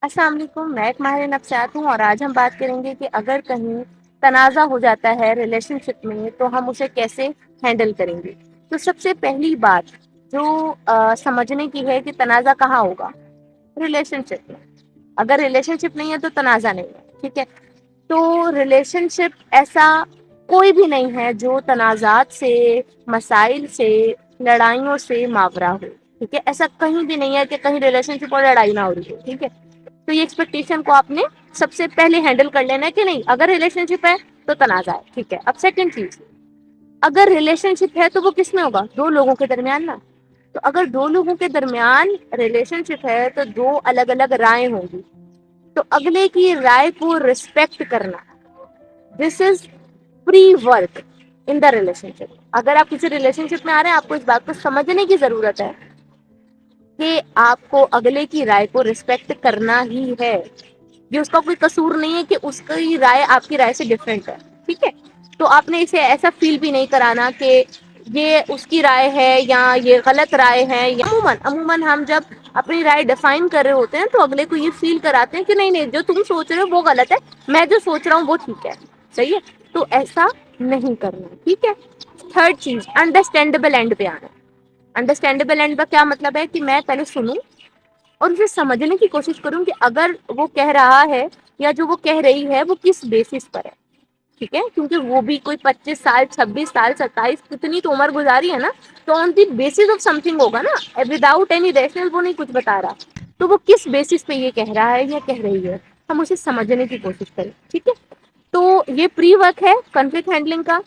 السلام علیکم، میں ایک ماہر نفسیات ہوں اور آج ہم بات کریں گے کہ اگر کہیں تنازع ہو جاتا ہے ریلیشن شپ میں تو ہم اسے کیسے ہینڈل کریں گے۔ تو سب سے پہلی بات جو سمجھنے کی ہے کہ تنازع کہاں ہوگا، ریلیشن شپ میں۔ اگر ریلیشن شپ نہیں ہے تو تنازع نہیں ہے، ٹھیک ہے۔ تو ریلیشن شپ ایسا کوئی بھی نہیں ہے جو تنازعات سے، مسائل سے، لڑائیوں سے ماورا ہو، ٹھیک ہے۔ ایسا کہیں بھی نہیں ہے کہ کہیں ریلیشن شپ اور لڑائی نہ ہو رہی ہو، ٹھیک ہے۔ تو یہ ایکسپیکٹیشن کو آپ نے سب سے پہلے ہینڈل کر لینا ہے کہ نہیں، اگر ریلیشن شپ ہے تو تنازع ہے، ٹھیک ہے۔ اب سیکنڈ چیز، اگر ریلیشن شپ ہے تو وہ کس میں ہوگا، دو لوگوں کے درمیان نا۔ تو اگر دو لوگوں کے درمیان ریلیشن شپ ہے تو دو الگ الگ رائے ہوں گی، تو اگلے کی رائے کو ریسپیکٹ کرنا، دس از پری ورک ان دا ریلیشن شپ۔ اگر آپ کسی ریلیشن شپ میں آ رہے ہیں، آپ کو اس بات کو سمجھنے کی ضرورت ہے کہ آپ کو اگلے کی رائے کو ریسپیکٹ کرنا ہی ہے۔ یہ اس کا کوئی قصور نہیں ہے کہ اس کی رائے آپ کی رائے سے ڈفرینٹ ہے، ٹھیک ہے۔ تو آپ نے اسے ایسا فیل بھی نہیں کرانا کہ یہ اس کی رائے ہے یا یہ غلط رائے ہے۔ عموماً ہم جب اپنی رائے ڈیفائن کر رہے ہوتے ہیں تو اگلے کو یہ فیل کراتے ہیں کہ نہیں نہیں، جو تم سوچ رہے ہو وہ غلط ہے، میں جو سوچ رہا ہوں وہ ٹھیک ہے، صحیح ہے۔ تو ایسا نہیں کرنا، ٹھیک ہے۔ تھرڈ چیز، انڈرسٹینڈیبل اینڈ پہ آنا۔ انڈرسٹینڈیبل اینڈ کا کیا مطلب ہے کہ میں پہلے سنوں اور اسے سمجھنے کی کوشش کروں کہ اگر وہ کہہ رہا ہے یا جو وہ کہہ رہی ہے وہ کس بیسس پر ہے، ٹھیک ہے۔ کیونکہ وہ بھی کوئی 25 سال، 26 سال، 27، کتنی تو عمر گزاری ہے نا، تو on the basis of something ہوگا نا، وداؤٹ اینی ریشنل وہ نہیں کچھ بتا رہا۔ تو وہ کس بیسس پہ یہ کہہ رہا ہے یا کہہ رہی ہے، ہم اسے سمجھنے کی کوشش کریں، ٹھیک ہے۔ تو یہ پری ورک ہے کنفلکٹ ہینڈلنگ کا۔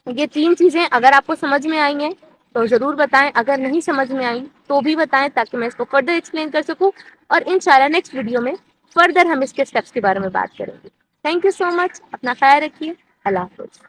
یہ تین چیزیں اگر آپ کو سمجھ میں آئی ہیں تو ضرور بتائیں، اگر نہیں سمجھ میں آئی تو بھی بتائیں تاکہ میں اس کو فردر ایکسپلین کر سکوں، اور انشاءاللہ نیکسٹ ویڈیو میں فردر ہم اس کے اسٹیپس کے بارے میں بات کریں گے۔ تھینک یو سو مچ، اپنا خیال رکھیے، اللہ حافظ۔